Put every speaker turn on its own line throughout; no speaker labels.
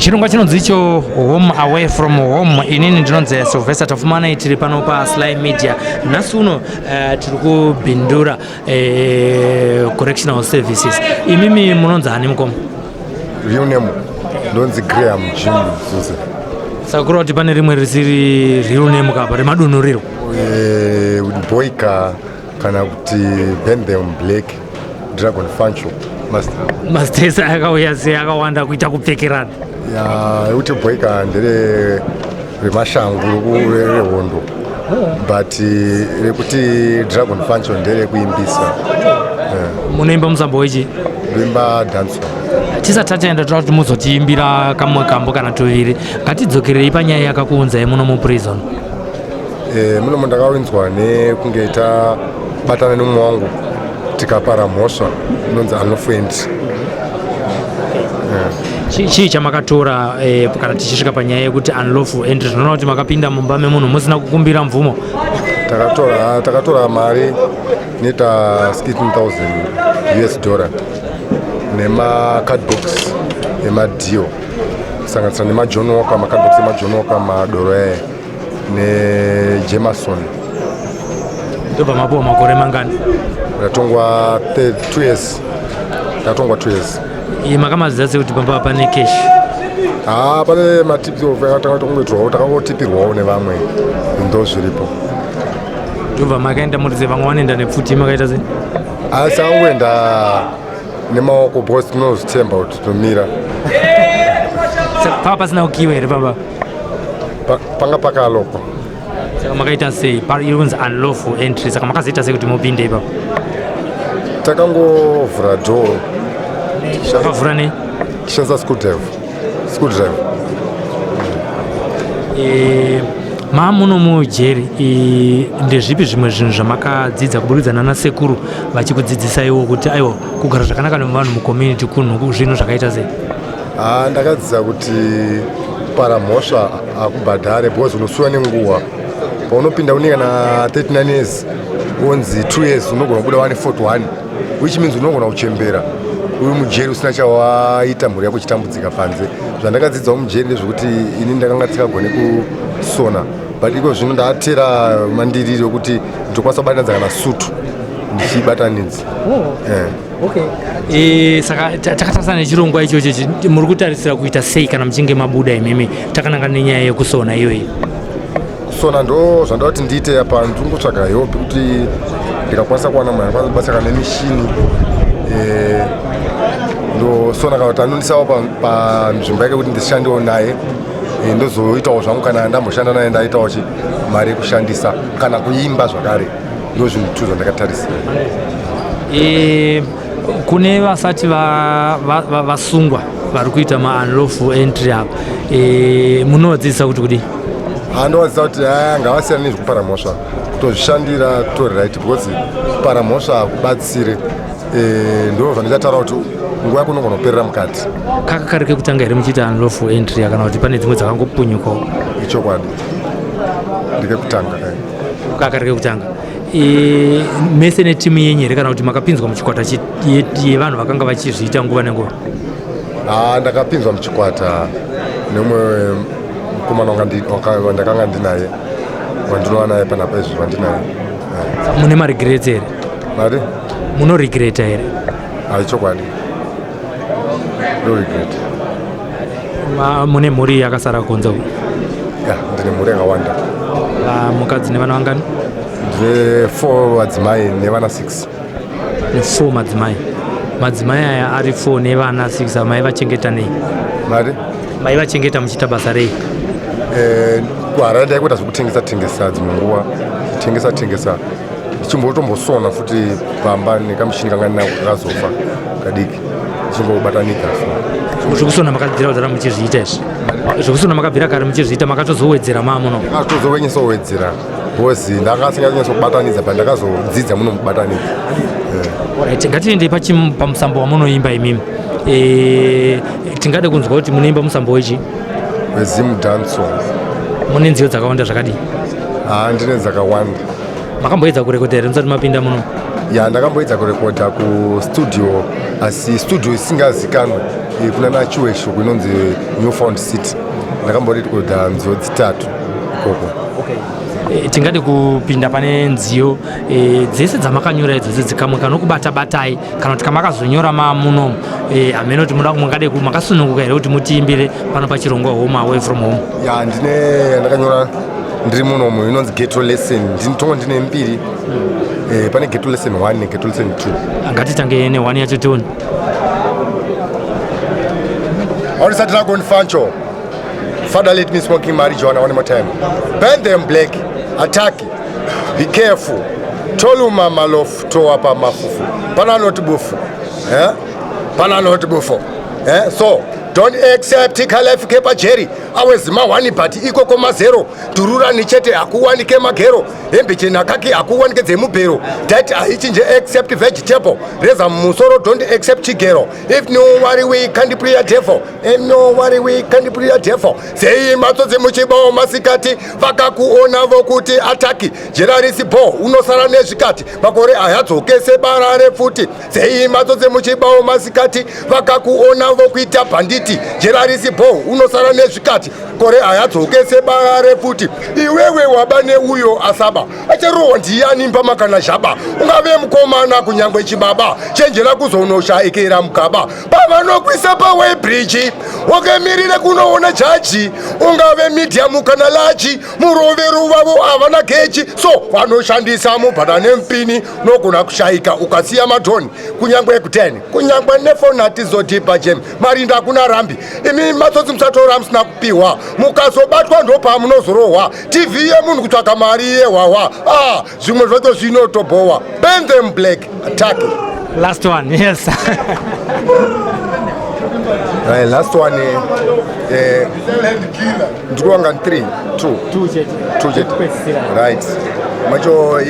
chirongwa chinonzi icho home away from home. Inini ndinonzi Silvester, tafumana tiri pano pa SlyMedia. Nhasi uno tiri kubhindura correctional services. Imimi munonzi hani mukomo?
Real name ndonzi Graham Jim Zuze.
Sakura kuti pane rimwe risiri real name kapa remadunuriro.
Boyka kana kuti Bendem Black Dragon Fancho
Mastesa akauya sei akawanda kuita kupfekerana.
Ya uti Boyka ndere remashangu rehondo. But rekuti Dragon Fancho ndere kuimbisa.
Munoimba musambo wechi?
Kuimba dance.
Tisati tataenda kuti muzotiimbira kamwe kambo kana tuviri. Ngatidzokerei panyaya yakakuunzai muno muprison.
Muno mundakawinzwa nekunge tabatana nomwe wangu tikapara mhosva inonzi unlawful.
Chii chamakatora kana tichisvika panyaya yekuti unlawful entry? Tinoona kuti makapinda mumba memunhu musina kukumbira mvumo.
Takatora mari neta 16,000 USD nema cardbox emadio kusanganisa nemaJohn Walker, macardbox emaJohn Walker, madoro ne Jameson.
Ndobva mapuwa makore mangani?
Ndatongwa 2 years. Ndatongwa 2 years.
Makamazidza sekuti pamba pane cash?
Pane matipi takatongwetwawo takangotipirwawo nevamwe ndo zviripo.
Ndobva makaenda murize vamwe vanoenda nepfuti makaita sei?
Asi angoenda nemaoko because tinozvitemba kuti tomira.
Pava pasina ukiwa here pamba?
Panga pakalokwa.
Saka makaita sei? Inonzi unlawful entry. Saka makazoita sei kuti mupinde ipapo?
Takangovhura door.
Vakavhura nei?
Tishandisa screwdriver.
Muno mujeri ndezvipi zvimwe zvinhu zvamakadzidza kubudikidzana nasekuru vachikudzidzisaiwo kuti aiwa kugara zvakanaka nevanhu mucommunity kunhu zvinhu zvakaita sei?
Ndakadzidza kuti para mhosva akubhadhare because unosuwa nenguva. Paunopinda unenge na 39 years onzi 2 years unogona kubuda wane 41, which means unogona kuchembera uri mujeri usina chawaita mhuri yako chitambudzika panze. Zvandakadzidzawo mujeri ndezvekuti ini ndakanga tisikagone kusona, but iko zvino ndatera mandiriri okuti ndokwanisa kubatanidza kana sutu ndichibatanidza.
Saka takatarisana nechirongwa ichocho muri kutarisira kuita sei kana muchinge mabuda imimi takananga nenyaya yekusona iyoyi?
Kusona ndo zvandauti ndiite apa ndingotsvaga hope kuti ndikakwanisa kuwana mwana kwazobatsira nemishini ndosona kana kuti anondisawo panzvimbo yake kuti ndishandewo naye ndozoitawo zvangu kana ndamboshanda naye ndaitawo mari yekushandisa kana kuimba zvakare. Ndo zvinhu 2 zvandakatarisa.
Kune vasati vasungwa vari kuita ma-unlawful entry apa munovadzidzisa kuti kudi?
Ndovadzidzisa kuti ngavasiyana nezvekupara mhosva, kutozvishandira kutori right because kupara mhosva akubatsire. Ndo zvandichatara kuti nguva yako unogona kuperera mukati.
Kakare kekutanga here muchiita unlawful entry kana kuti pane dzimwe dzakangopunyukawo?
Ichokwadi, ndikekutanga.
Kakare kekutanga. Mese netimu yenyu here kana kuti makapinzwa muchikwata yevanhu vakanga vachizviita nguva nenguva?
Ndakapinzwa muchikwata nemumwe mukomana wandakanga ndinaye wandinova naye panapa izvi vandinaye.
Mune maregrets here?
Mari?
Munoregreta here?
Ichokwadi, no regret.
Mune mhuri yakasara kunza uyu?
Ndine mhuri yakawanda.
Mukadzi nevana vangani?
Ndine 4 madzimai nevana 6.
4 madzimai. Madzimai aya ari 4 nevana 6 mai vachengeta nei?
Mari?
Mai vachengeta muchiita basa rei?
Kuhara ndaikuita zvekutengesa dzimwe nguva, tengesa ndichimbotombosona futi pamba nekamushini kanga ndinako kakazofa kadiki ndichingobatanika.
Zvekusona makadzira kudhara muchizviita izvi? Zvekusona makabvira kare muchizviita makatozowedzera mamuno?
Ndakatozowedzera because ndakasinganyatso kubatanidza but ndakazodzidza muno mukubatanidza.
Ngatiendei pamusambo wamunoimba imimi. Tingade kunzwa kuti munoimba musambo wechi?
Zim dance song.
Mune nziyo dzakawanda zvakadii?
Ndine dzakawanda.
Makamboedza kurekota here musati mapinda muno?
ya ndakamboedza kurekodha kustudio asi studio isingazikanwa kuna nachiwesho kunonzi Newfound City ndakamborekodha nziyo dzitatu ikoko.
Tingade kupinda pane nziyo dzese dzamakanyora idzodzo dzikamwe kanokubata-batai kana kuti kamakazonyora munomu amene kuti mungade makasununguka here kuti mutiimbire pano pachirongwa Home Away From Home?
Ya ndine ndakanyora ndiri munomu inonzi Ghetto Lesson ndinotongo ndine mbiri pane Ghetto Lesson 1 neGhetto Lesson 2.
Ngatitange ne1 yacho tione.
Aurisa Dragon Fancho. Father, let me smoking marijuana one more time. Burn them black. Attack. Be careful. Toluma malof toa pa mafufu. Pana not bufu. Pana not bufu. So don't accept Tikalefu kepa Jerry. Awezima wani pati iko koma zero. Turura nichete akuwani ke magero. Embiche nakaki akuwani ke zemupero. That aichinje accept vegetable. Reza musoro don't accept chigero. If no worry we can't pray a devil. If no worry we can't pray a devil. Sei mato zemuchibo masikati. Vakakuona vokuti ataki. Jerarisi bo unosara nezvikati. Makore ayadzo kese barare futi. Sei mato zemuchibo masikati. Vakakuona vokuita banditi. Jerarisi bo unosara nezvikati. Kore ayadzokese barare futi. Iwewe wabane uyo asaba acherowa ndiyani mpama kana zhaba ungave mukomana kunyangwe chibaba chenjera kuzonoshaikira mugaba pavanokwisa pawebridge wakamirire kunoona jaji ungave medium kana laji muroveru vavo havana geji so vanoshandisa mubhada nempini nogona kushaika ukasiya madhoni kunyangwe ku10 kunyangwe nefonati zodhipa jem marinda kuna rambi imi matsotsi musatora musina kupiwa mukazobatwa ndopamunozorohwa TV yemunhu kutsvaka mari yehwawa zvimwe zvacho zvinotobohwa. Burn them black. Attack.
Last one, yes.
Right, last one ndikuwanga 3 2 right macho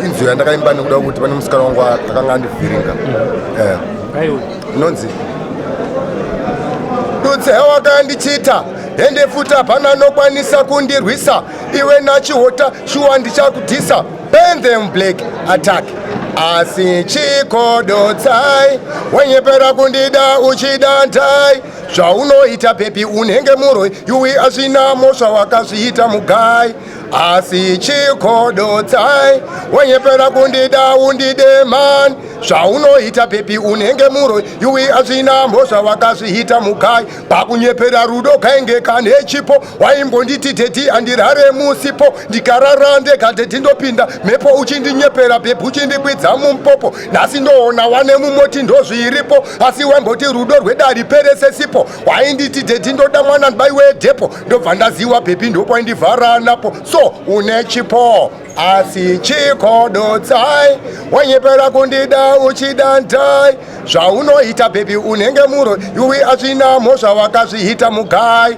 inzwi yandakaimba nekuda kuti pane musikana wangu akanga andivhiringa inonzi dutse wakandichita ende futa hapana anokwanisa kundirwisa iwe nachihota shuwa ndichakudhisa. Burn them black. Attack. Asi chikodotsai wenyepera kundida uchidantai zvaunoita pepi unenge muroi yuwi azvina mosva wakazviita mugai. Asi chikodotsai wenyepera kundida undide man zvaunoita pepi unenge muroi yuwi azvina mosva wakazviita mugai. Pakunyepera rudo kainge kane chipo waimbonditi teti andirare musipo ndikarara ndekateti ndopinda mepo uchindinyepera pepi uchindikwidza mumpopo nhasi ndoona wane mumoti ndozviripo asi waimboti rudo rwedari perese sipo wainditi teti ndoda mwana ndibaiwe dhepo ndobva ndaziwa pepi ndopwaindivhara napo so une chipo. Asi chikodotsai wenyepera kundida uchidantai zvaunoita pepi unenge muro yuwi azvina mosva wakazviita mugai.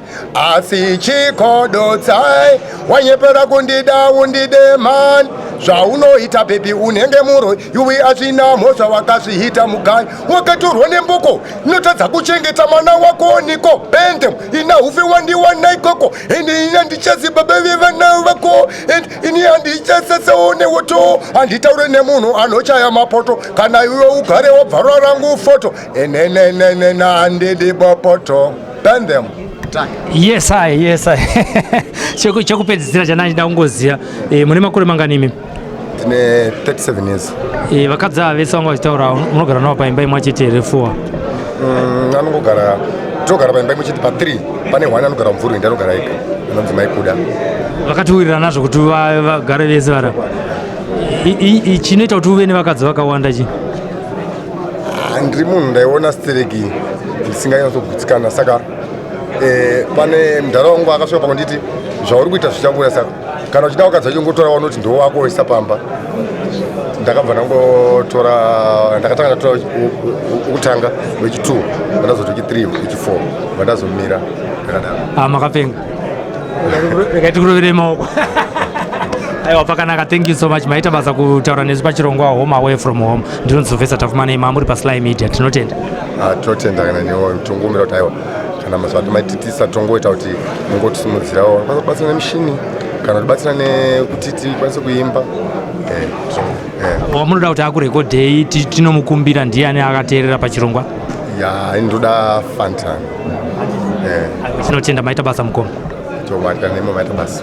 Asi chikodotsai wenyepera kundida undide man zvaunoita pepi unenge muro yuwi azvina mosva wakazviita mugai. Wakatorwa nemboko inotadza kuchengeta mwana wako niko bendem ina hufi wandiwana ikoko ende ina ndichazibaba vevana vako ini handichasasaone woto handitaure nemunhu anochaya mapoto kana iwe ugare wabvarwa rangu foto enenenenena handidi bopoto. Burn them.
Yes I chekupedzisira chanachida kungoziya mune makore mangani imi?
Ndine 37 years.
Vakadzi vese vanga vachitaura munogara navo paimba imwe chete here 4?
Togara paimba imwe chete pa3 pane 1 anogara mvurwi ndanogara ega anonzi maikuda.
Vakatiwirira nazvo kuti vagare vese vara chinoita kuti uve nevakadzi vakawanda chi?
Ndiri munhu ndaiona stereki ndisinganyatsogutsikana saka pane mudhara wangu akasvika pakunditi zvauri kuita zvichakura saka kana uchida wakadzi vachongotora wanoti ndo wako oisa pamba. Ndakabva ndangotora ndakatanga ndatora ukutanga wechi2 vandazoti wechi3 wechi4 vandazomira ndakadaro.
Makapenga rekaiti kurovere maoko. Aiwa pakanaka, thank you so much. Maita basa kutaura nesu pachirongwa Home Away From Home. Ndinonzi Zvombo tafumana muri paSlyMedia. Tinotenda.
Tinotenda kana newo tongomira kuti aiwa kana mazuva tomaititisa tongoita kuti mungotisimudzirawo kwazobatsira nemishini kana kuti batsira nekuti tikwanise kuimba
wamunoda kuti akurekodhei tinomukumbira ndiani akateerera pachirongwa
ndoda Fantan
tinotenda maita basa mukoma
chomaita nemo maita basa